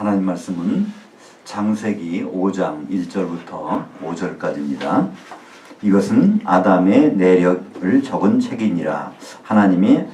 하나님 말씀은 창세기 5장 1절부터 5절까지입니다. 이것은 아담의 내력을 적은 책이니라. 하나님이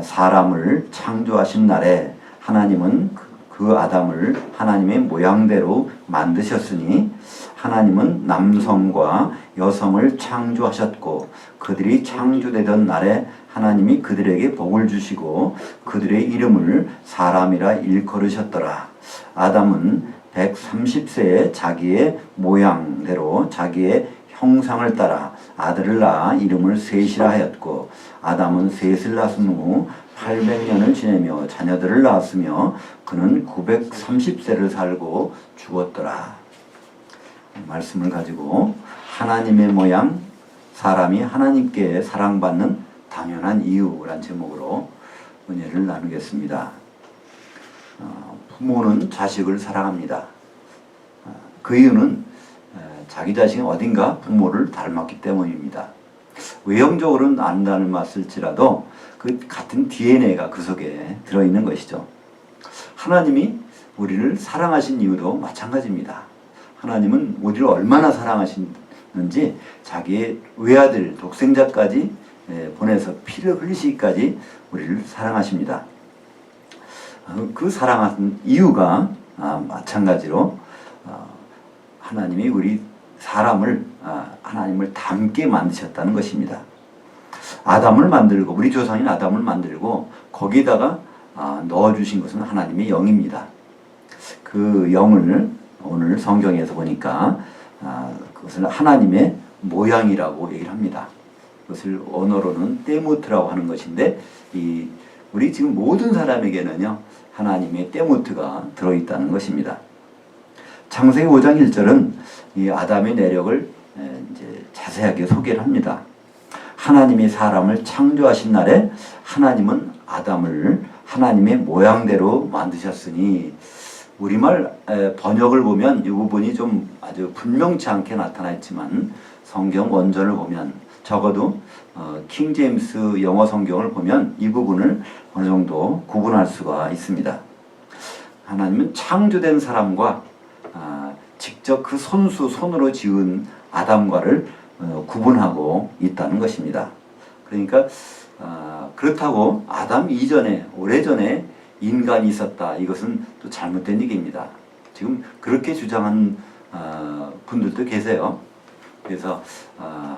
사람을 창조하신 날에 하나님은 그 아담을 하나님의 모양대로 만드셨으니 하나님은 남성과 여성을 창조하셨고 그들이 창조되던 날에 하나님이 그들에게 복을 주시고 그들의 이름을 사람이라 일컬으셨더라. 아담은 130세에 자기의 모양대로 자기의 형상을 따라 아들을 낳아 이름을 셋이라 하였고 아담은 셋을 낳은 후 800년을 지내며 자녀들을 낳았으며 그는 930세를 살고 죽었더라. 말씀을 가지고 하나님의 모양, 사람이 하나님께 사랑받는 당연한 이유라는 제목으로 은혜를 나누겠습니다. 부모는 자식을 사랑합니다. 그 이유는 자기 자식은 어딘가 부모를 닮았기 때문입니다. 외형적으로는 안 닮았을지라도 그 같은 DNA가 그 속에 들어있는 것이죠. 하나님이 우리를 사랑하신 이유도 마찬가지입니다. 하나님은 우리를 얼마나 사랑하시는지 자기의 외아들 독생자까지 보내서 피를 흘리시기까지 우리를 사랑하십니다. 그 사랑하는 이유가 마찬가지로 하나님이 우리 사람을 하나님을 닮게 만드셨다는 것입니다. 아담을 만들고 우리 조상인 아담을 만들고 거기다가 넣어주신 것은 하나님의 영입니다. 그 영을 오늘 성경에서 보니까 그것을 하나님의 모양이라고 얘기를 합니다. 그것을 언어로는 때무트라고 하는 것인데 우리 지금 모든 사람에게는요 하나님의 때무트가 들어있다는 것입니다. 창세기 5장 1절은 이 아담의 내력을 이제 자세하게 소개를 합니다. 하나님이 사람을 창조하신 날에 하나님은 아담을 하나님의 모양대로 만드셨으니 우리말 번역을 보면 이 부분이 좀 아주 분명치 않게 나타나 있지만 성경 원전을 보면 적어도 킹 제임스 영어 성경을 보면 이 부분을 어느 정도 구분할 수가 있습니다. 하나님은 창조된 사람과 직접 그 손으로 지은 아담과를 구분하고 있다는 것입니다. 그러니까 그렇다고 아담 이전에 오래전에 인간이 있었다. 이것은 또 잘못된 얘기입니다. 지금 그렇게 주장하는 분들도 계세요. 그래서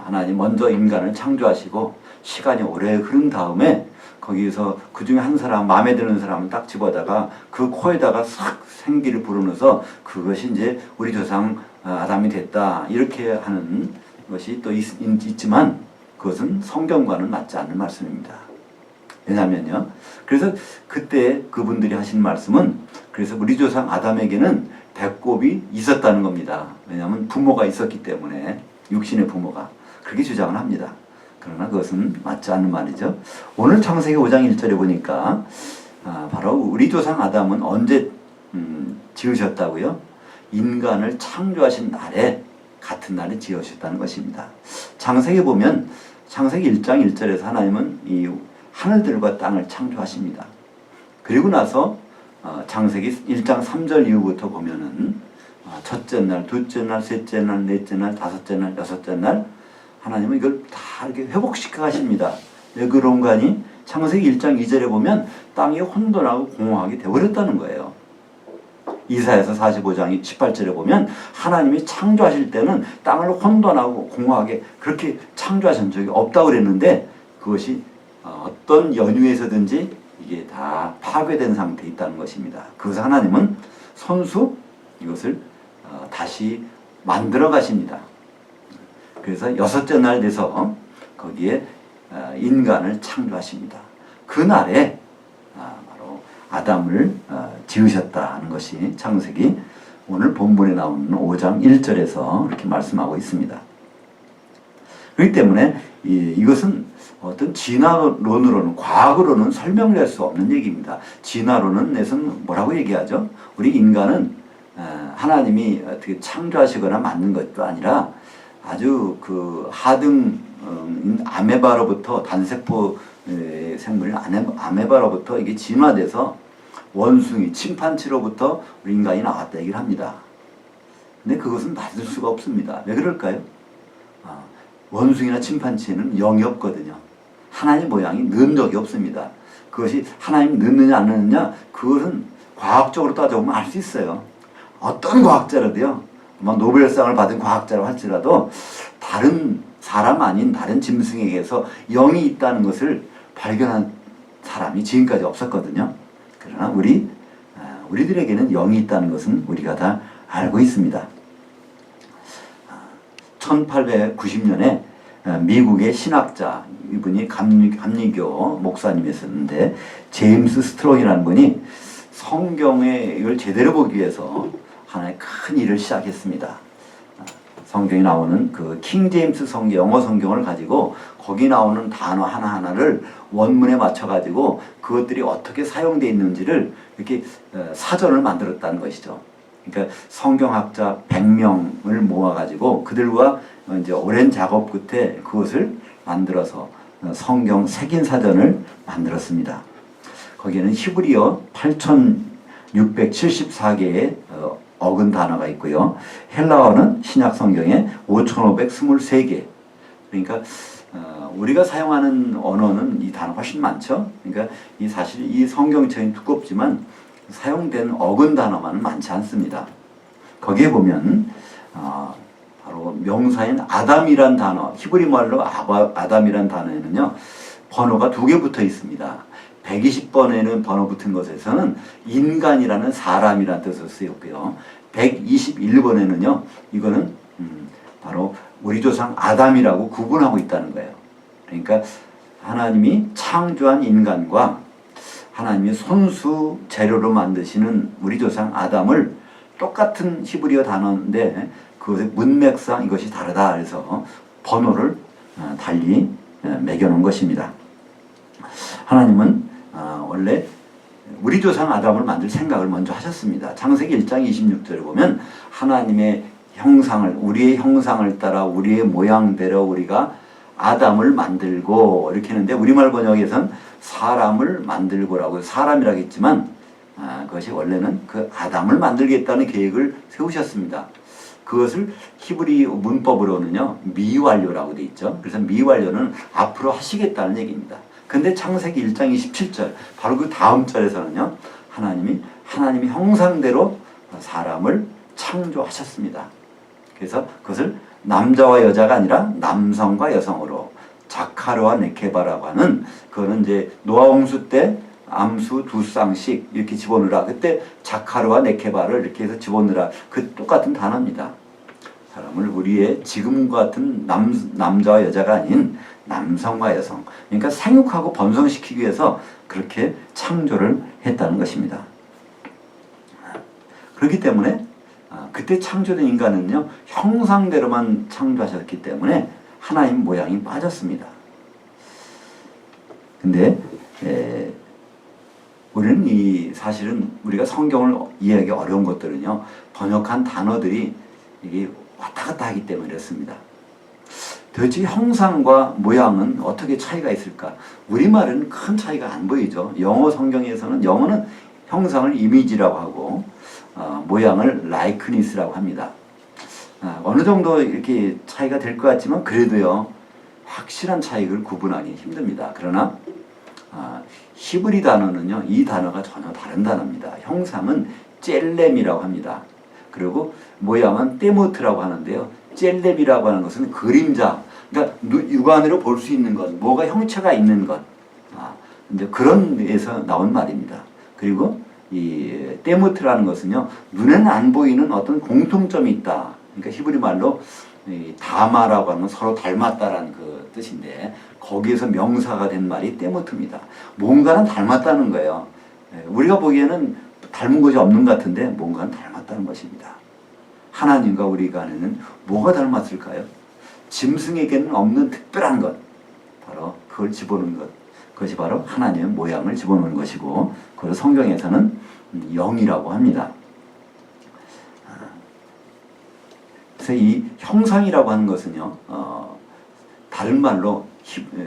하나님 먼저 인간을 창조하시고 시간이 오래 흐른 다음에 거기서 그 중에 한 사람 마음에 드는 사람을 딱 집어다가 그 코에다가 싹 생기를 불어넣어서 그것이 이제 우리 조상 아담이 됐다 이렇게 하는 것이 또 있지만 그것은 성경과는 맞지 않는 말씀입니다. 왜냐면요. 그래서 그때 그분들이 하신 말씀은 그래서 우리 조상 아담에게는 배꼽이 있었다는 겁니다. 왜냐하면 부모가 있었기 때문에 육신의 부모가 그렇게 주장을 합니다. 그러나 그것은 맞지 않는 말이죠. 오늘 창세기 5장 1절에 보니까 바로 우리 조상 아담은 언제 지으셨다고요? 인간을 창조하신 날에 같은 날에 지으셨다는 것입니다. 창세기 보면 창세기 1장 1절에서 하나님은 이 하늘들과 땅을 창조하십니다. 그리고 나서 창세기 1장 3절 이후부터 보면은 첫째 날, 둘째 날, 셋째 날, 넷째 날, 다섯째 날, 여섯째 날 하나님은 이걸 다 이렇게 회복시켜 가십니다. 왜 그런가 하니 창세기 1장 2절에 보면 땅이 혼돈하고 공허하게 되어버렸다는 거예요. 이사야서 45장 18절에 보면 하나님이 창조하실 때는 땅을 혼돈하고 공허하게 그렇게 창조하신 적이 없다고 그랬는데 그것이 어떤 연유에서든지 이게 다 파괴된 상태에 있다는 것입니다. 그래서 하나님은 손수 이것을 다시 만들어 가십니다. 그래서 여섯째 날 돼서 거기에 인간을 창조하십니다. 그날에 바로 아담을 지으셨다는 것이 창세기 오늘 본문에 나오는 5장 1절에서 이렇게 말씀하고 있습니다. 그렇기 때문에 이것은 어떤 진화론으로는 과학으로는 설명될 수 없는 얘기입니다. 진화론은 뭐라고 얘기하죠? 우리 인간은 하나님이 어떻게 창조하시거나 만든 것도 아니라 아주 그 하등 아메바로부터 단세포 생물인 아메바로부터 이게 진화돼서 원숭이, 침판치로부터 우리 인간이 나왔다 얘기를 합니다. 근데 그것은 받을 수가 없습니다. 왜 그럴까요? 원숭이나 침판치에는 영이 없거든요. 하나님 모양이 는 적이 없습니다. 그것이 하나님이 넣느냐 안 넣느냐 그것은 과학적으로 따져보면 알 수 있어요. 어떤 과학자라도요. 노벨상을 받은 과학자라고 할지라도 다른 사람 아닌 다른 짐승에게서 영이 있다는 것을 발견한 사람이 지금까지 없었거든요. 그러나 우리들에게는 영이 있다는 것은 우리가 다 알고 있습니다. 1890년에 미국의 신학자, 이분이 감리교 목사님이었는데 제임스 스트롱이라는 분이 성경을 제대로 보기 위해서 하나의 큰 일을 시작했습니다. 성경에 나오는 그 킹제임스 성경, 영어 성경을 가지고 거기 나오는 단어 하나하나를 원문에 맞춰가지고 그것들이 어떻게 사용되어 있는지를 이렇게 사전을 만들었다는 것이죠. 그러니까 성경학자 100명을 모아가지고 그들과 이제 오랜 작업 끝에 그것을 만들어서 성경 색인 사전을 만들었습니다. 거기에는 히브리어 8674개의 어근 단어가 있고요. 헬라어는 신약 성경에 5523개. 그러니까 우리가 사용하는 언어는 이 단어 훨씬 많죠. 그러니까 사실 이 성경책이 두껍지만 사용된 어근 단어만은 많지 않습니다. 거기에 보면 바로 명사인 아담이란 단어, 히브리 말로 아담이란 단어에는요 번호가 2개 붙어 있습니다. 120번에는 번호 붙은 것에서는 인간이라는 사람이라는 뜻으로 쓰였고요. 121번에는요 이거는 바로 우리 조상 아담이라고 구분하고 있다는 거예요. 그러니까 하나님이 창조한 인간과 하나님이 손수 재료로 만드시는 우리 조상 아담을 똑같은 히브리어 단어인데 그것의 문맥상 이것이 다르다 해서 번호를 달리 매겨놓은 것입니다. 하나님은 원래 우리 조상 아담을 만들 생각을 먼저 하셨습니다. 창세기 1장 26절에 보면 하나님의 형상을, 우리의 형상을 따라 우리의 모양대로 우리가 아담을 만들고 이렇게 했는데 우리말 번역에선 사람을 만들고라고 사람이라고 했지만 그것이 원래는 그 아담을 만들겠다는 계획을 세우셨습니다. 그것을 히브리 문법으로는요 미완료라고 돼 있죠. 그래서 미완료는 앞으로 하시겠다는 얘기입니다. 근데 창세기 1장 27절 바로 그 다음 절에서는요 하나님이 형상대로 사람을 창조하셨습니다. 그래서 그것을 남자와 여자가 아니라 남성과 여성으로 자카르와 네케바라고 하는 그거는 이제 노아 홍수 때 암수 2쌍씩 이렇게 집어넣으라. 그때 자카르와 네케바를 이렇게 해서 집어넣으라. 그 똑같은 단어입니다. 사람을 우리의 지금과 같은 남자와 여자가 아닌 남성과 여성. 그러니까 생육하고 번성시키기 위해서 그렇게 창조를 했다는 것입니다. 그렇기 때문에 그때 창조된 인간은요 형상대로만 창조하셨기 때문에 하나님 모양이 빠졌습니다. 근데 우리는 사실은 우리가 성경을 이해하기 어려운 것들은요 번역한 단어들이 이게 왔다 갔다 하기 때문에 그렇습니다. 도대체 형상과 모양은 어떻게 차이가 있을까? 우리말은 큰 차이가 안 보이죠. 영어 성경에서는 영어는 형상을 이미지라고 하고 모양을 라이크니스라고 합니다. 어느 정도 이렇게 차이가 될 것 같지만 그래도요 확실한 차이를 구분하기 힘듭니다. 그러나 히브리 단어는요 이 단어가 전혀 다른 단어입니다. 형상은 젤렘이라고 합니다. 그리고 모양은 떼모트라고 하는데요. 젤렘이라고 하는 것은 그림자, 그러니까 육안으로 볼 수 있는 것, 뭐가 형체가 있는 것, 이제 그런 데에서 나온 말입니다. 그리고 이 떼모트라는 것은요 눈에는 안 보이는 어떤 공통점이 있다. 그러니까 히브리 말로 다마라고 하는 건 서로 닮았다라는 그 뜻인데 거기에서 명사가 된 말이 떼모트입니다. 뭔가는 닮았다는 거예요. 우리가 보기에는 닮은 것이 없는 것 같은데 뭔가는 닮았다는 것입니다. 하나님과 우리 간에는 뭐가 닮았을까요? 짐승에게는 없는 특별한 것, 바로 그걸 집어넣은 것, 그것이 바로 하나님의 모양을 집어넣은 것이고 그걸 성경에서는 영이라고 합니다. 그래서 이 형상이라고 하는 것은요 다른 말로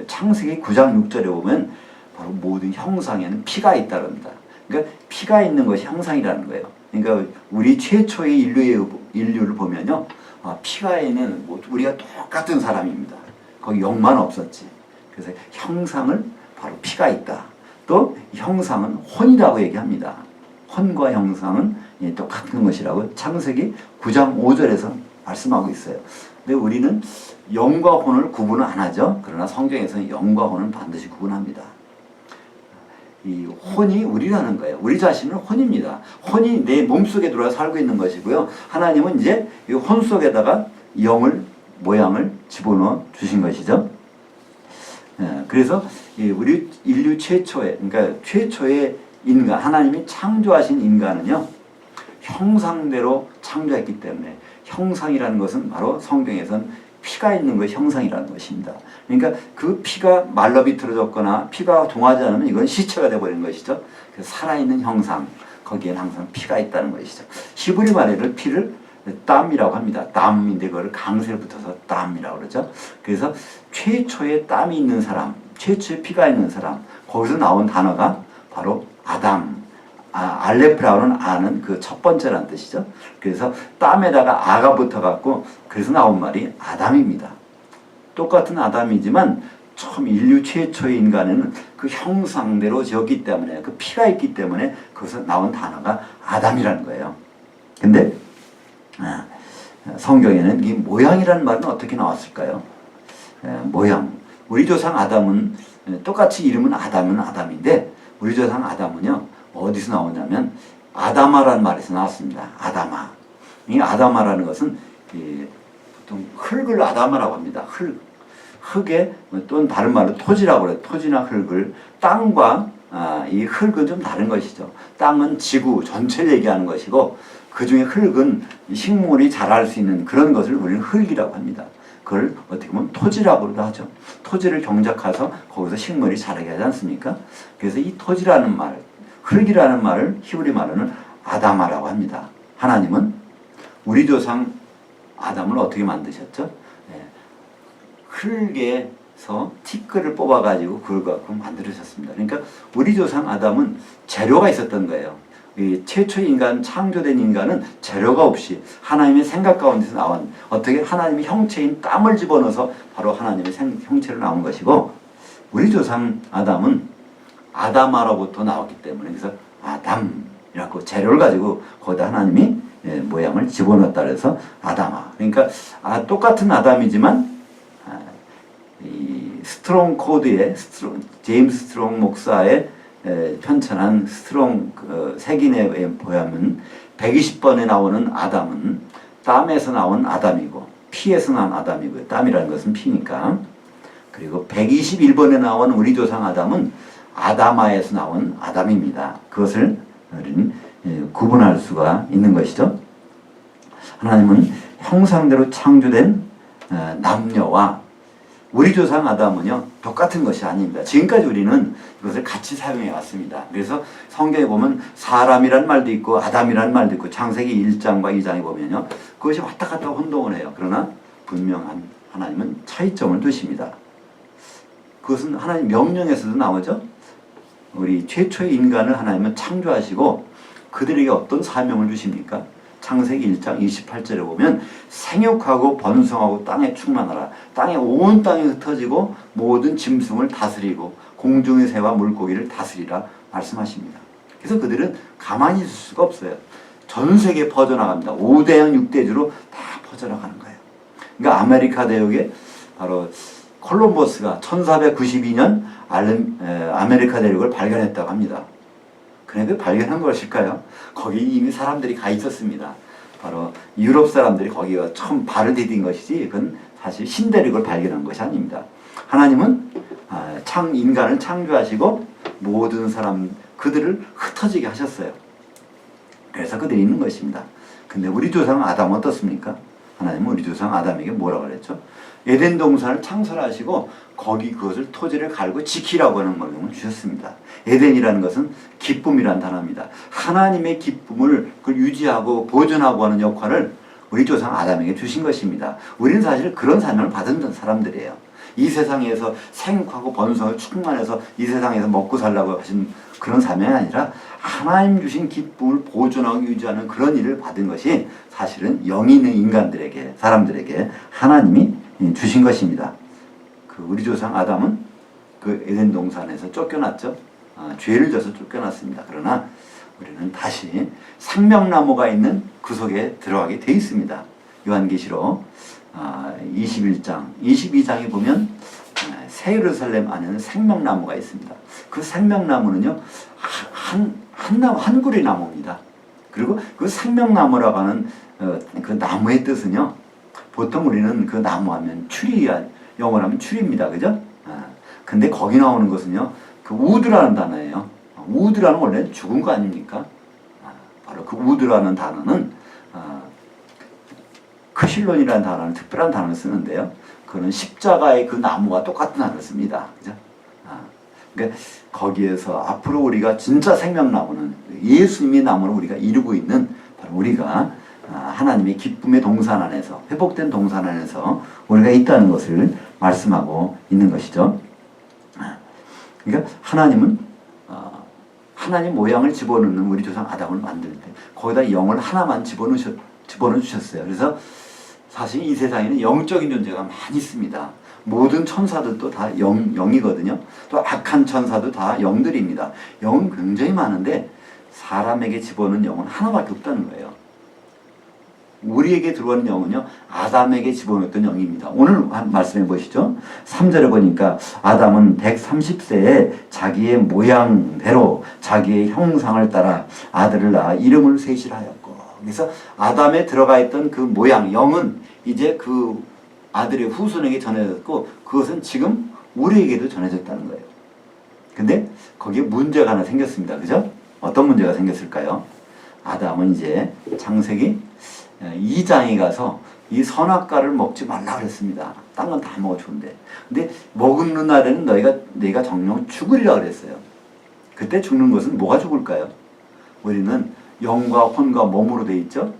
창세기 9장 6절에 보면 바로 모든 형상에는 피가 있다고 합니다. 그러니까 피가 있는 것이 형상이라는 거예요. 그러니까 우리 최초의 인류를 보면요. 피가 있는 우리가 똑같은 사람입니다. 거기 영만 없었지. 그래서 형상을 바로 피가 있다. 또 형상은 혼이라고 얘기합니다. 혼과 형상은 똑같은 것이라고 창세기 9장 5절에서 말씀하고 있어요. 근데 우리는 영과 혼을 구분을 안 하죠. 그러나 성경에서는 영과 혼은 반드시 구분합니다. 이 혼이 우리라는 거예요. 우리 자신은 혼입니다. 혼이 내 몸속에 들어와 살고 있는 것이고요. 하나님은 이제 이 혼 속에다가 모양을 집어넣어 주신 것이죠. 그래서 우리 인류 그러니까 최초의 인간, 하나님이 창조하신 인간은요, 형상대로 창조했기 때문에 형상이라는 것은 바로 성경에서는 피가 있는 것이 형상이라는 것입니다. 그러니까 그 피가 말라 비틀어졌거나 피가 동하지 않으면 이건 시체가 되어버리는 것이죠. 그래서 살아있는 형상, 거기에는 항상 피가 있다는 것이죠. 히브리 말에는 피를 땀이라고 합니다. 땀인데 그걸 강세를 붙여서 땀이라고 그러죠. 그래서 최초의 땀이 있는 사람, 최초의 피가 있는 사람, 거기서 나온 단어가 바로 아담. 알레프라고는 아는 그 첫 번째라는 뜻이죠. 그래서 땀에다가 아가 붙어갖고 그래서 나온 말이 아담입니다. 똑같은 아담이지만 처음 인류 최초의 인간은 그 형상대로 지었기 때문에 그 피가 있기 때문에 거기서 나온 단어가 아담이라는 거예요. 근데 성경에는 이 모양이라는 말은 어떻게 나왔을까요? 모양. 우리 조상 아담은 똑같이 이름은 아담인데 우리 조상 아담은요. 어디서 나오냐면 아다마라는 말에서 나왔습니다. 아다마. 이 아다마라는 것은 보통 흙을 아다마라고 합니다. 흙에 또는 다른 말로 토지라고 그래요. 토지나 흙을 땅과 이 흙은 좀 다른 것이죠. 땅은 지구 전체를 얘기하는 것이고 그 중에 흙은 식물이 자랄 수 있는 그런 것을 우리는 흙이라고 합니다. 그걸 어떻게 보면 토지라고도 하죠. 토지를 경작해서 거기서 식물이 자라게 하지 않습니까? 그래서 이 토지라는 말, 흙이라는 말을 히브리 말로는 아다마라고 합니다. 하나님은 우리 조상 아담을 어떻게 만드셨죠? 흙에서 티끌을 뽑아가지고 그걸 갖고 만들으셨습니다. 그러니까 우리 조상 아담은 재료가 있었던 거예요. 이 최초 인간, 창조된 인간은 재료가 없이 하나님의 생각 가운데서 나온 어떻게 하나님의 형체인 땀을 집어넣어서 바로 하나님의 형체로 나온 것이고 우리 조상 아담은 아다마로부터 나왔기 때문에 그래서 아담이라고 재료를 가지고 거기다 하나님이 모양을 집어넣었다 그래서 아다마. 그러니까 똑같은 아담이지만 이 스트롱 코드의 제임스 스트롱 목사의 편찬한 스트롱 색인에 보면 120번에 나오는 아담은 땀에서 나온 아담이고 피에서 나온 아담이고요. 땀이라는 것은 피니까. 그리고 121번에 나온 우리 조상 아담은 아다마에서 나온 아담입니다. 그것을 우리는 구분할 수가 있는 것이죠. 하나님은 형상대로 창조된 남녀와 우리 조상 아담은요 똑같은 것이 아닙니다. 지금까지 우리는 이것을 같이 사용해 왔습니다. 그래서 성경에 보면 사람이란 말도 있고 아담이란 말도 있고 창세기 1장과 2장에 보면요 그것이 왔다 갔다 혼동을 해요. 그러나 분명한 하나님은 차이점을 두십니다. 그것은 하나님 명령에서도 나오죠. 우리 최초의 인간을 하나님은 창조하시고 그들에게 어떤 사명을 주십니까? 창세기 1장 28절에 보면 생육하고 번성하고 땅에 충만하라. 온 땅에 흩어지고 모든 짐승을 다스리고 공중의 새와 물고기를 다스리라 말씀하십니다. 그래서 그들은 가만히 있을 수가 없어요. 전 세계에 퍼져나갑니다. 5대양 6대주로 다 퍼져나가는 거예요. 그러니까 아메리카 대륙에 바로 콜럼버스가 1492년 아메리카 대륙을 발견했다고 합니다. 그런데 발견한 것일까요? 거기 이미 사람들이 가 있었습니다. 바로 유럽 사람들이 거기가 처음 발을 디딘 것이지 그건 사실 신대륙을 발견한 것이 아닙니다. 하나님은 인간을 창조하시고 모든 그들을 흩어지게 하셨어요. 그래서 그들이 있는 것입니다. 근데 우리 조상 아담은 어떻습니까? 하나님은 우리 조상 아담에게 뭐라고 그랬죠? 에덴 동산을 창설하시고 거기 그것을 토지를 갈고 지키라고 하는 명령을 주셨습니다. 에덴이라는 것은 기쁨이란 단어입니다. 하나님의 기쁨을 그걸 유지하고 보존하고 하는 역할을 우리 조상 아담에게 주신 것입니다. 우리는 사실 그런 사명을 받은 사람들이에요. 이 세상에서 생육하고 번성을 충만해서 이 세상에서 먹고 살라고 하신 그런 사명이 아니라 하나님 주신 기쁨을 보존하고 유지하는 그런 일을 받은 것이 사실은 영이 있는 인간들에게, 사람들에게 하나님이 주신 것입니다. 그 우리 조상 아담은 그 에덴 동산에서 쫓겨났죠. 죄를 져서 쫓겨났습니다. 그러나 우리는 다시 생명나무가 있는 그 속에 들어가게 돼 있습니다. 요한계시록 21장, 22장에 보면 새 예루살렘 안에는 생명나무가 있습니다. 그 생명나무는요, 한 구리 나무입니다. 그리고 그 생명나무라고 하는 그 나무의 뜻은요, 보통 우리는 그 나무 하면 영어로 하면 추리입니다. 그죠? 근데 거기 나오는 것은요, 그 우드라는 단어예요. 우드라는 원래 죽은 거 아닙니까? 바로 그 우드라는 단어는 크실론이라는 단어는 특별한 단어를 쓰는데요. 그거는 십자가의 그 나무와 똑같은 단어를 씁니다. 그죠? 그러니까 거기에서 앞으로 우리가 진짜 생명나무는 예수님의 나무를 우리가 이루고 있는 바로 우리가 하나님의 기쁨의 동산 안에서, 회복된 동산 안에서 우리가 있다는 것을 말씀하고 있는 것이죠. 그러니까 하나님은 하나님 모양을 집어넣는 우리 조상 아담을 만들 때 거기다 영을 하나만 집어넣어 주셨어요. 그래서 사실 이 세상에는 영적인 존재가 많이 있습니다. 모든 천사들도 다 영이거든요. 또 악한 천사도 다 영들입니다. 영은 굉장히 많은데 사람에게 집어넣는 영은 하나밖에 없다는 거예요. 우리에게 들어오는 영은요, 아담에게 집어넣었던 영입니다. 오늘 말씀해 보시죠. 3절에 보니까 아담은 130세에 자기의 모양대로 자기의 형상을 따라 아들을 낳아 이름을 셋이하였고, 그래서 아담에 들어가 있던 그 모양, 영은 이제 그 아들의 후손에게 전해졌고, 그것은 지금 우리에게도 전해졌다는 거예요. 근데 거기에 문제가 하나 생겼습니다. 그죠? 어떤 문제가 생겼을까요? 아담은 이제 창세기 2장에 가서 이 선악과를 먹지 말라 그랬습니다. 딴 건 다 먹어 좋은데. 근데 먹는 날에는 너희가 정령 죽으리라 그랬어요. 그때 죽는 것은 뭐가 죽을까요? 우리는 영과 혼과 몸으로 돼 있죠.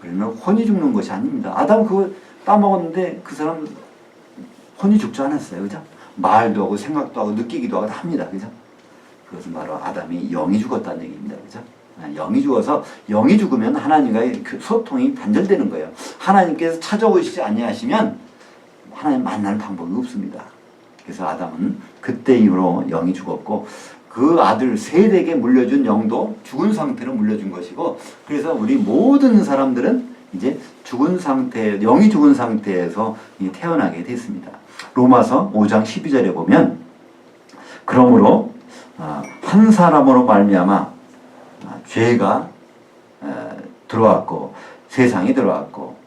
우리는 혼이 죽는 것이 아닙니다. 아담 그거 따먹었는데 그 사람 혼이 죽지 않았어요. 그죠? 말도 하고 생각도 하고 느끼기도 하고 다 합니다. 그죠? 그것은 바로 아담이 영이 죽었다는 얘기입니다. 그죠? 영이 죽어서, 영이 죽으면 하나님과의 소통이 단절되는 거예요. 하나님께서 찾아오시지 아니하시면 하나님 만날 방법이 없습니다. 그래서 아담은 그때 이후로 영이 죽었고, 그 아들 셋에게 물려준 영도 죽은 상태로 물려준 것이고, 그래서 우리 모든 사람들은 이제 죽은 상태, 영이 죽은 상태에서 태어나게 됐습니다. 로마서 5장 12절에 보면, 그러므로 한 사람으로 말미암아 죄가 들어왔고, 세상에 들어왔고,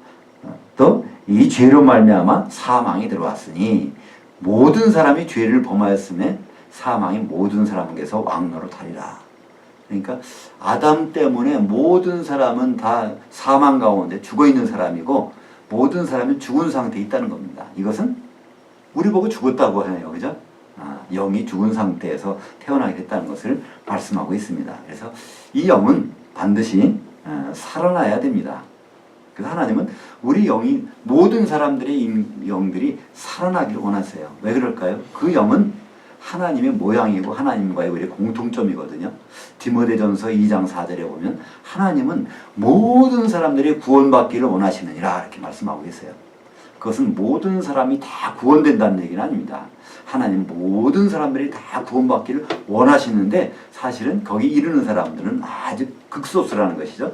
또 이 죄로 말미암아 사망이 들어왔으니 모든 사람이 죄를 범하였음에 사망이 모든 사람에게서 왕노로 타리라. 그러니까 아담 때문에 모든 사람은 다 사망 가운데 죽어있는 사람이고, 모든 사람이 죽은 상태에 있다는 겁니다. 이것은 우리 보고 죽었다고 해요. 그죠? 영이 죽은 상태에서 태어나게 됐다는 것을 말씀하고 있습니다. 그래서 이 영은 반드시 살아나야 됩니다. 그래서 하나님은 우리 영이, 모든 사람들의 영들이 살아나기를 원하세요. 왜 그럴까요? 그 영은 하나님의 모양이고 하나님과의 우리의 공통점이거든요. 디모데전서 2장 4절에 보면 하나님은 모든 사람들이 구원받기를 원하시느니라 이렇게 말씀하고 계세요. 그것은 모든 사람이 다 구원된다는 얘기는 아닙니다. 하나님 모든 사람들이 다 구원받기를 원하시는데, 사실은 거기 이르는 사람들은 아주 극소수라는 것이죠.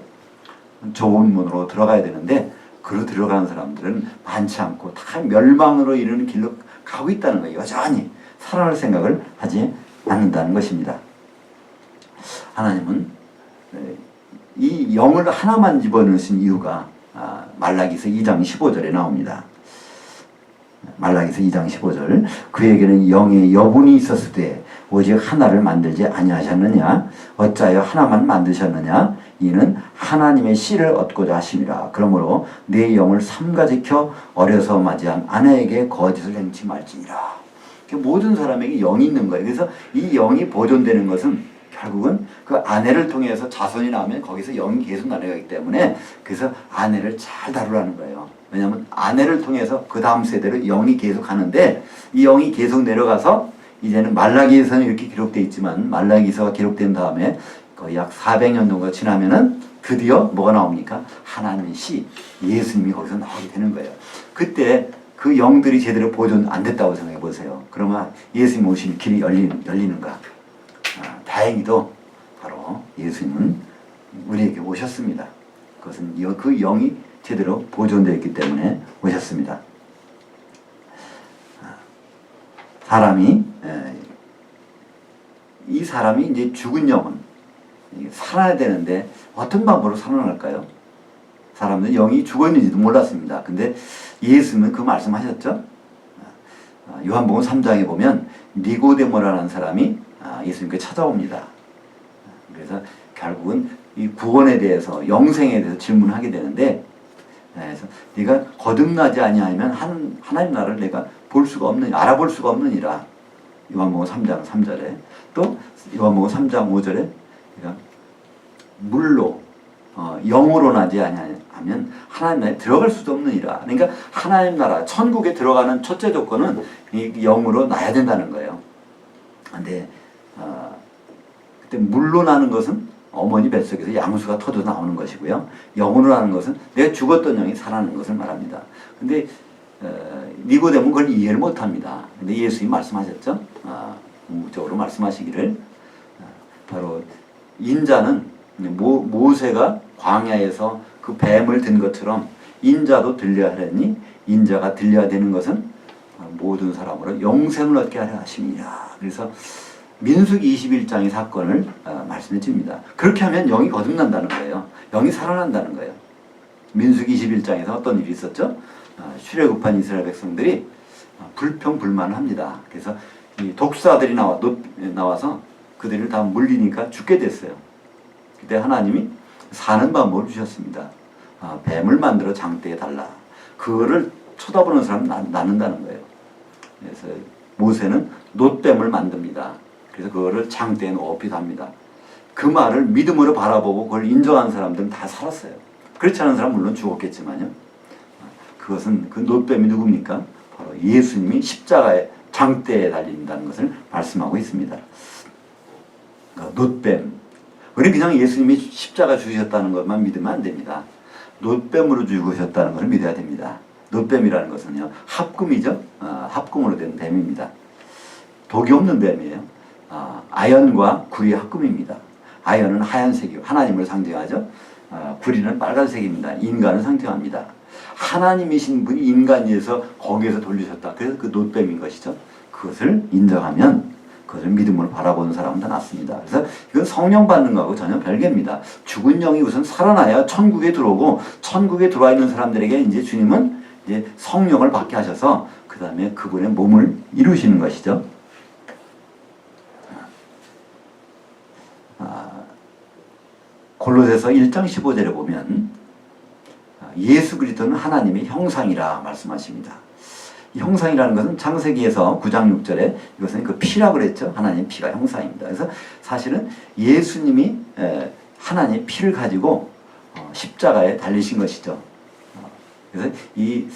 좋은 문으로 들어가야 되는데 그로 들어가는 사람들은 많지 않고 다 멸망으로 이르는 길로 가고 있다는 거예요. 여전히 살아날 생각을 하지 않는다는 것입니다. 하나님은 이 영을 하나만 집어넣으신 이유가 말라기서 2장 15절에 나옵니다. 말라기서 2장 15절, 그에게는 영의 여분이 있었을 때 오직 하나를 만들지 아니하셨느냐? 어찌하여 하나만 만드셨느냐? 이는 하나님의 씨를 얻고자 하심이라. 그러므로 내 영을 삼가지켜 어려서 맞이한 아내에게 거짓을 행치 말지니라. 모든 사람에게 영이 있는 거예요. 그래서 이 영이 보존되는 것은 결국은 그 아내를 통해서 자손이 나오면 거기서 영이 계속 내려가기 때문에 그래서 아내를 잘 다루라는 거예요. 왜냐하면 아내를 통해서 그 다음 세대로 영이 계속 가는데 이 영이 계속 내려가서 이제는 말라기에서는 이렇게 기록되어 있지만 말라기서가 기록된 다음에 거의 약 400년 정도 지나면은 드디어 뭐가 나옵니까? 하나님의 씨, 예수님이 거기서 나오게 되는 거예요. 그때 그 영들이 제대로 보존 안 됐다고 생각해 보세요. 그러면 예수님 오실 길이 열리는가? 다행히도 바로 예수님은 우리에게 오셨습니다. 그것은 그 영이 제대로 보존되어 있기 때문에 오셨습니다. 이 사람이 이제 죽은 영은 살아야 되는데 어떤 방법으로 살아날까요? 사람들은 영이 죽었는지도 몰랐습니다. 근데 예수님은 그 말씀하셨죠? 요한복음 3장에 보면 니고데모라는 사람이 예수님께 찾아옵니다. 그래서 결국은 이 구원에 대해서 영생에 대해서 질문하게 되는데 그래서 네가 거듭나지 아니하면 하나님 나라를 내가 알아볼 수가 없느니라. 요한복음 3장 3절에 또 요한복음 3장 5절에 물로 영으로 나지 아니하면 하나님 나라에 들어갈 수도 없느니라. 그러니까 하나님 나라 천국에 들어가는 첫째 조건은 이 영으로 나야 된다는 거예요. 근데 그때 물로 나는 것은 어머니 뱃속에서 양수가 터져 나오는 것이고요. 영으로 나는 것은 내가 죽었던 영이 살아나는 것을 말합니다. 근데 니고데모는 그걸 이해를 못합니다. 근데 예수님이 말씀하셨죠. 궁극적으로 말씀하시기를 바로 인자는 모세가 광야에서 그 뱀을 든 것처럼 인자도 들려야 하려니 인자가 들려야 되는 것은 모든 사람으로 영생을 얻게 하려 하십니다. 그래서 민수기 21장의 사건을 말씀해 줍니다. 그렇게 하면 영이 거듭난다는 거예요. 영이 살아난다는 거예요. 민수기 21장에서 어떤 일이 있었죠? 출애굽한 이스라엘 백성들이 불평불만을 합니다. 그래서 이 독사들이 나와서 그들을 다 물리니까 죽게 됐어요. 그때 하나님이 사는 방법을 주셨습니다. 뱀을 만들어 장대에 달라. 그거를 쳐다보는 사람 낳는다는 거예요. 그래서 모세는 놋뱀을 만듭니다. 그래서 그거를 장대에 높이 답니다. 그 말을 믿음으로 바라보고 그걸 인정한 사람들은 다 살았어요. 그렇지 않은 사람은 물론 죽었겠지만요. 그것은 그 놋뱀이 누굽니까? 바로 예수님이 십자가에 장대에 달린다는 것을 말씀하고 있습니다. 놋뱀. 우리 그냥 예수님이 십자가 죽으셨다는 것만 믿으면 안 됩니다. 놋뱀으로 죽으셨다는 것을 믿어야 됩니다. 놋뱀이라는 것은요, 합금이죠. 합금으로 된 뱀입니다. 독이 없는 뱀이에요. 아연과 구리의 합금입니다. 아연은 하얀색이고 하나님을 상징하죠. 구리는 빨간색입니다. 인간을 상징합니다. 하나님이신 분이 인간이어서 거기에서 돌리셨다. 그래서 그 놋뱀인 것이죠. 그것을 인정하면 그것을 믿음으로 바라보는 사람은 다 낫습니다. 그래서 이건 성령 받는 거하고 전혀 별개입니다. 죽은 영이 우선 살아나야 천국에 들어오고 천국에 들어와 있는 사람들에게 이제 주님은 이제 성령을 받게 하셔서 그 다음에 그분의 몸을 이루시는 것이죠. 골로새서 1장 15절에 보면 예수 그리스도는 하나님의 형상이라 말씀하십니다. 이 형상이라는 것은 창세기에서 9장 6절에 이것은 그 피라고 그랬죠. 하나님의 피가 형상입니다. 그래서 사실은 예수님이 하나님의 피를 가지고 십자가에 달리신 것이죠. 그래서 이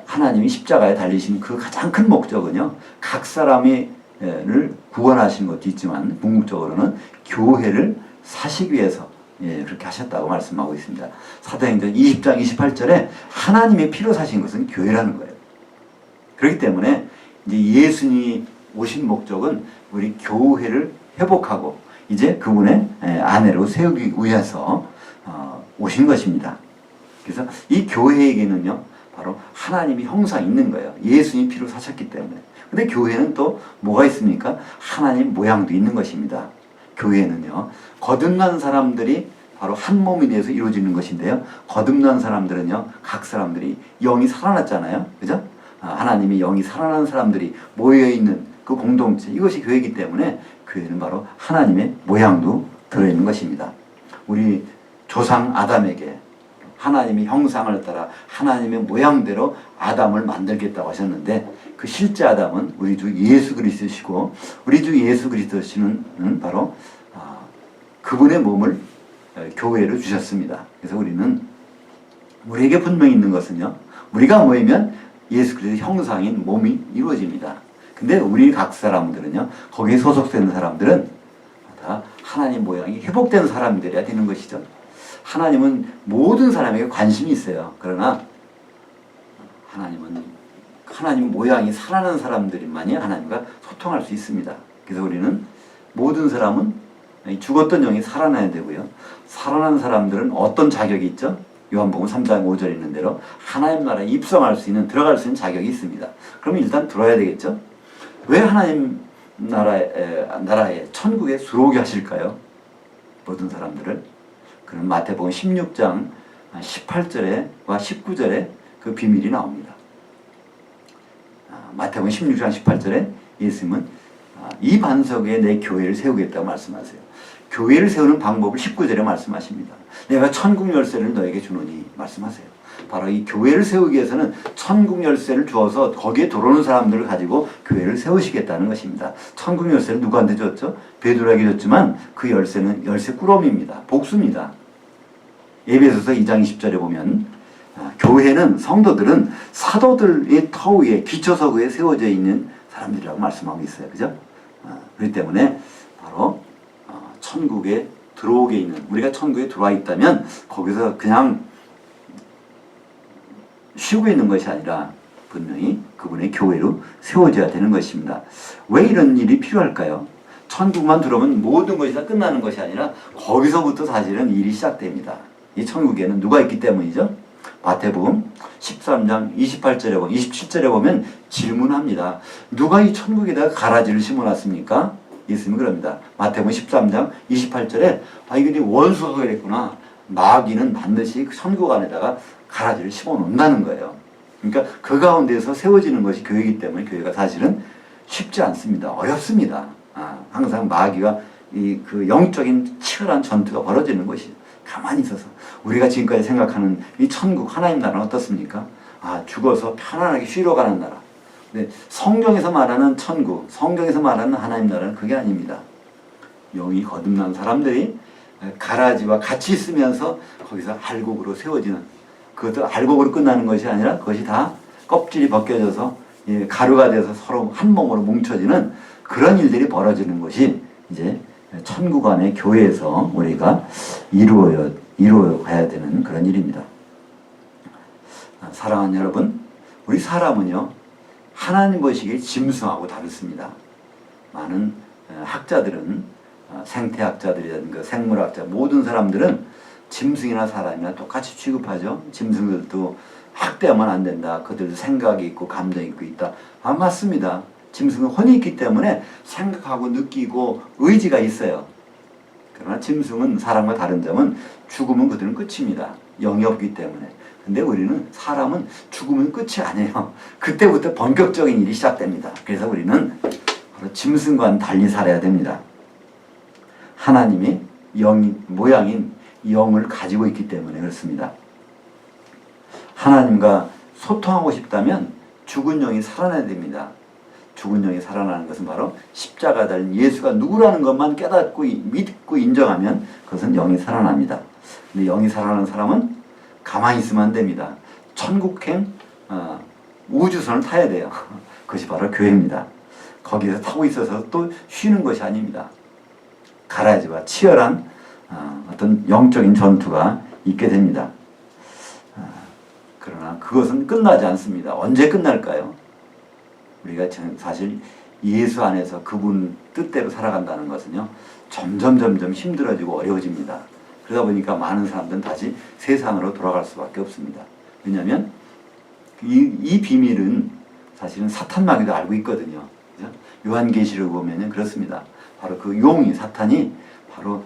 하나님이 십자가에 달리신 그 가장 큰 목적은요, 각 사람을 구원하시는 것도 있지만 궁극적으로는 교회를 사시기 위해서 그렇게 하셨다고 말씀하고 있습니다. 사도행전 20장 28절에 하나님의 피로 사신 것은 교회라는 거예요. 그렇기 때문에 이제 예수님이 오신 목적은 우리 교회를 회복하고 이제 그분의 아내로 세우기 위해서 오신 것입니다. 그래서 이 교회에게는요, 바로 하나님의 형상이 있는 거예요. 예수님 피로 사셨기 때문에. 근데 교회는 또 뭐가 있습니까? 하나님 모양도 있는 것입니다. 교회는요, 거듭난 사람들이 바로 한 몸이 돼서 이루어지는 것인데요, 거듭난 사람들은요, 각 사람들이 영이 살아났잖아요. 그죠? 하나님이 영이 살아난 사람들이 모여있는 그 공동체, 이것이 교회이기 때문에 교회는 바로 하나님의 모양도 들어있는 것입니다. 우리 조상 아담에게 하나님의 형상을 따라 하나님의 모양대로 아담을 만들겠다고 하셨는데, 그 실제 아담은 우리 주 예수 그리스도시고, 우리 주 예수 그리스도시는 바로 그분의 몸을 교회로 주셨습니다. 그래서 우리에게 분명히 있는 것은요, 우리가 모이면 예수 그리스도의 형상인 몸이 이루어집니다. 근데 우리 각 사람들은요, 거기에 소속되는 사람들은 다 하나님 모양이 회복된 사람들이야 되는 것이죠. 하나님은 모든 사람에게 관심이 있어요. 그러나 하나님 모양이 살아나는 사람들만이 하나님과 소통할 수 있습니다. 그래서 우리는 모든 사람은 죽었던 영이 살아나야 되고요. 살아난 사람들은 어떤 자격이 있죠? 요한복음 3장 5절에 있는 대로 하나님 나라에 입성할 수 있는, 들어갈 수 있는 자격이 있습니다. 그러면 일단 들어야 되겠죠? 왜 하나님 나라에 천국에 들어오게 하실까요? 모든 사람들을. 그럼 마태복음 16장 18절과 19절에 그 비밀이 나옵니다. 마태복음 16장 18절에 예수님은 이 반석 위에 내 교회를 세우겠다고 말씀하세요. 교회를 세우는 방법을 19절에 말씀하십니다. 내가 천국 열쇠를 너에게 주노니 말씀하세요. 바로 이 교회를 세우기 위해서는 천국 열쇠를 주어서 거기에 들어오는 사람들을 가지고 교회를 세우시겠다는 것입니다. 천국 열쇠를 누구한테 줬죠? 베드로에게 줬지만 그 열쇠는 열쇠 꾸러미입니다. 복수입니다. 에베소서 2장 20절에 보면 교회는, 성도들은 사도들의 터 위에, 기초석 위에 세워져 있는 사람들이라고 말씀하고 있어요. 그죠? 그렇기 때문에 바로 천국에 들어오게 있는, 우리가 천국에 들어와 있다면 거기서 그냥 쉬고 있는 것이 아니라 분명히 그분의 교회로 세워져야 되는 것입니다. 왜 이런 일이 필요할까요? 천국만 들어오면 모든 것이 다 끝나는 것이 아니라 거기서부터 사실은 일이 시작됩니다. 이 천국에는 누가 있기 때문이죠? 마태복음 13장 28절에 27절에 보면 질문합니다. 누가 이 천국에다가 가라지를 심어놨습니까? 예수님이 그럽니다. 마태복음 13장 28절에 이게 원수가 그랬구나. 마귀는 반드시 천국 안에다가 가라지를 심어놓는다는 거예요. 그러니까 그 가운데서 세워지는 것이 교회이기 때문에 교회가 사실은 쉽지 않습니다. 어렵습니다. 항상 마귀가 그 영적인 치열한 전투가 벌어지는 것이 가만히 있어서 우리가 지금까지 생각하는 이 천국, 하나님 나라는 어떻습니까? 죽어서 편안하게 쉬러 가는 나라. 근데 성경에서 말하는 천국, 성경에서 말하는 하나님 나라는 그게 아닙니다. 영이 거듭난 사람들이 가라지와 같이 있으면서 거기서 알곡으로 세워지는, 그것도 알곡으로 끝나는 것이 아니라 그것이 다 껍질이 벗겨져서 가루가 돼서 서로 한 몸으로 뭉쳐지는 그런 일들이 벌어지는 것이 이제 천국 안의 교회에서 우리가 이루어 가야 되는 그런 일입니다. 사랑하는 여러분, 우리 사람은요, 하나님 보시기에 짐승하고 다릅니다. 많은 학자들은, 생태학자들이라든가 생물학자, 모든 사람들은 짐승이나 사람이나 똑같이 취급하죠. 짐승들도 학대하면 안 된다. 그들도 생각이 있고 감정이 있다. 맞습니다. 짐승은 혼이 있기 때문에 생각하고 느끼고 의지가 있어요. 그러나 짐승은 사람과 다른 점은 죽으면 그들은 끝입니다. 영이 없기 때문에. 근데 우리는, 사람은 죽으면 끝이 아니에요. 그때부터 본격적인 일이 시작됩니다. 그래서 우리는 바로 짐승과는 달리 살아야 됩니다. 하나님이 모양인 영을 가지고 있기 때문에 그렇습니다. 하나님과 소통하고 싶다면 죽은 영이 살아나야 됩니다. 죽은 영이 살아나는 것은 바로 십자가 달린 예수가 누구라는 것만 깨닫고 믿고 인정하면 그것은 영이 살아납니다. 근데 영이 살아나는 사람은 가만히 있으면 안 됩니다. 천국행 우주선을 타야 돼요. 그것이 바로 교회입니다. 거기서 타고 있어서 또 쉬는 것이 아닙니다. 가라지와 치열한 어떤 영적인 전투가 있게 됩니다. 그러나 그것은 끝나지 않습니다. 언제 끝날까요? 우리가 사실 예수 안에서 그분 뜻대로 살아간다는 것은요, 점점 힘들어지고 어려워집니다. 그러다 보니까 많은 사람들은 다시 세상으로 돌아갈 수밖에 없습니다. 왜냐하면 이 비밀은 사실은 사탄마귀도 알고 있거든요. 그죠? 요한계시록 보면은 그렇습니다. 바로 그 용이, 사탄이 바로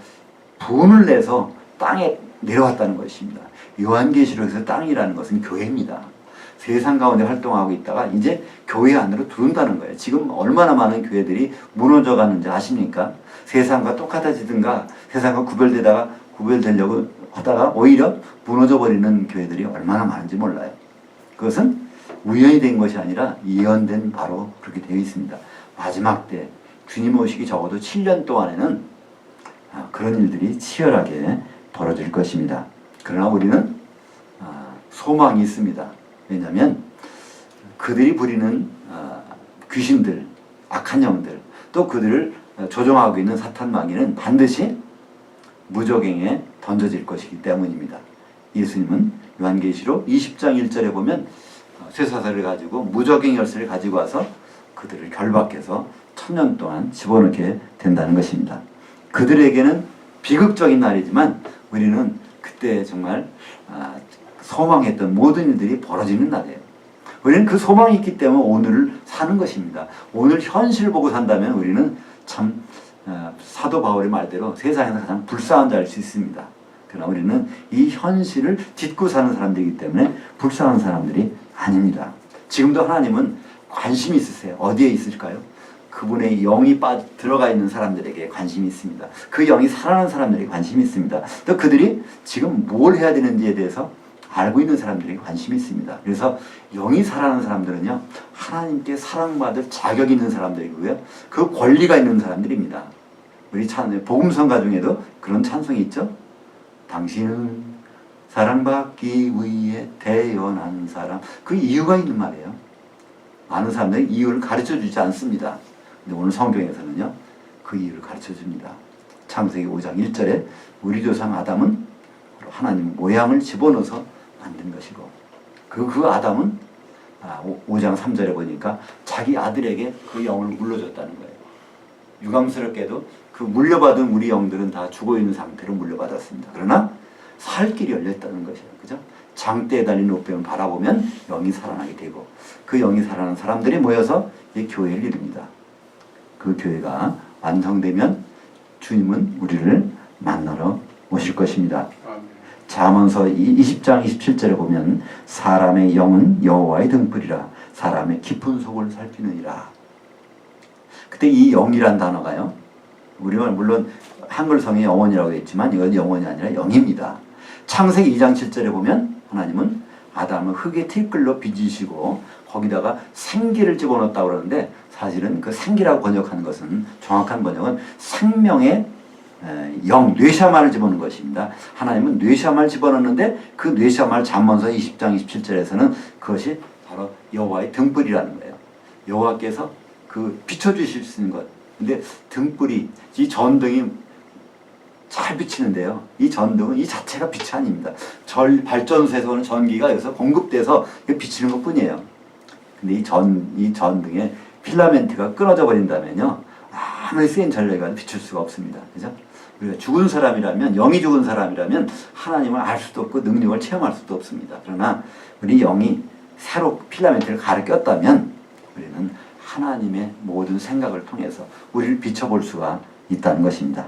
분을 내서 땅에 내려왔다는 것입니다. 요한계시록에서 땅이라는 것은 교회입니다. 세상 가운데 활동하고 있다가 이제 교회 안으로 들어온다는 거예요. 지금 얼마나 많은 교회들이 무너져 가는지 아십니까? 세상과 똑같아지든가 세상과 구별되려고 하다가 오히려 무너져 버리는 교회들이 얼마나 많은지 몰라요. 그것은 우연히 된 것이 아니라 예언된 바로 그렇게 되어 있습니다. 마지막 때 주님 오시기 적어도 7년 동안에는 그런 일들이 치열하게 벌어질 것입니다. 그러나 우리는 소망이 있습니다. 왜냐하면 그들이 부리는 귀신들, 악한 영들, 또 그들을 조종하고 있는 사탄 마귀는 반드시 무저갱에 던져질 것이기 때문입니다. 예수님은 요한계시록 20장 1절에 보면 쇠사슬을 가지고 무저갱 열쇠를 가지고 와서 그들을 결박해서 1000년 동안 집어넣게 된다는 것입니다. 그들에게는 비극적인 날이지만 우리는 그때 정말 소망했던 모든 일들이 벌어지는 날이에요. 우리는 그 소망이 있기 때문에 오늘을 사는 것입니다. 오늘 현실을 보고 산다면 우리는 참 사도 바울의 말대로 세상에서 가장 불쌍한 자일 수 있습니다. 그러나 우리는 이 현실을 딛고 사는 사람들이기 때문에 불쌍한 사람들이 아닙니다. 지금도 하나님은 관심이 있으세요. 어디에 있을까요? 그분의 영이 들어가 있는 사람들에게 관심이 있습니다. 그 영이 살아나는 사람들에게 관심이 있습니다. 또 그들이 지금 뭘 해야 되는지에 대해서 알고 있는 사람들에게 관심이 있습니다. 그래서 영이 살아나는 사람들은요, 하나님께 사랑받을 자격이 있는 사람들이고요, 그 권리가 있는 사람들입니다. 우리 복음성가 중에도 그런 찬송이 있죠. 당신은 사랑받기 위해 태어난 사람. 그 이유가 있는 말이에요. 많은 사람들이 이유를 가르쳐주지 않습니다. 근데 오늘 성경에서는요, 그 이유를 가르쳐줍니다. 창세기 5장 1절에 우리 조상 아담은 하나님 모양을 집어넣어서 만든 것이고, 그 아담은 5장 3절에 보니까 자기 아들에게 그 영을 물려줬다는 거예요. 유감스럽게도 그 물려받은 우리 영들은 다 죽어있는 상태로 물려받았습니다. 그러나 살 길이 열렸다는 것이에요. 그죠? 장대에 달린 옷병을 바라보면 영이 살아나게 되고, 그 영이 살아나는 사람들이 모여서 이 교회를 이룹니다. 그 교회가 완성되면 주님은 우리를 만나러 오실 것입니다. 잠언서 20장 27절에 보면 사람의 영은 여호와의 등불이라 사람의 깊은 속을 살피느니라. 그때 이 영이란 단어가요, 우리말 물론 한글성에 영원이라고 했지만 이건 영원이 아니라 영입니다. 창세기 2장 7절에 보면 하나님은 아담을 흙의 티끌로 빚으시고 거기다가 생기를 집어넣었다고 그러는데, 사실은 그 생기라고 번역하는 것은, 정확한 번역은 생명의 영, 뇌샤마를 집어넣은 것입니다. 하나님은 뇌샤마를 집어넣는데 그 뇌샤마를 잠언서 20장 27절에서는 그것이 바로 여호와의 등불이라는 거예요. 여호와께서 그 비춰주실 수 있는 것. 근데 등불이, 이 전등이 잘 비치는데요, 이 전등은 이 자체가 빛이 아닙니다. 발전소에서 오는 전기가 여기서 공급돼서 비치는 것 뿐이에요. 근데 이 전등에 필라멘트가 끊어져 버린다면요, 아무리 센 전력이 비출 수가 없습니다. 그죠? 우리가 죽은 사람이라면, 영이 죽은 사람이라면 하나님을 알 수도 없고 능력을 체험할 수도 없습니다. 그러나 우리 영이 새로 필라멘트를 가르 꼈다면 우리는 하나님의 모든 생각을 통해서 우리를 비춰볼 수가 있다는 것입니다.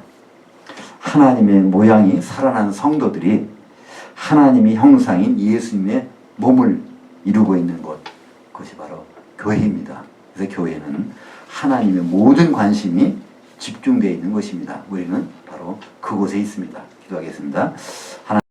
하나님의 모양이 살아난 성도들이 하나님의 형상인 예수님의 몸을 이루고 있는 곳, 그것이 바로 교회입니다. 그래서 교회는 하나님의 모든 관심이 집중되어 있는 것입니다. 우리는 바로 그곳에 있습니다. 기도하겠습니다.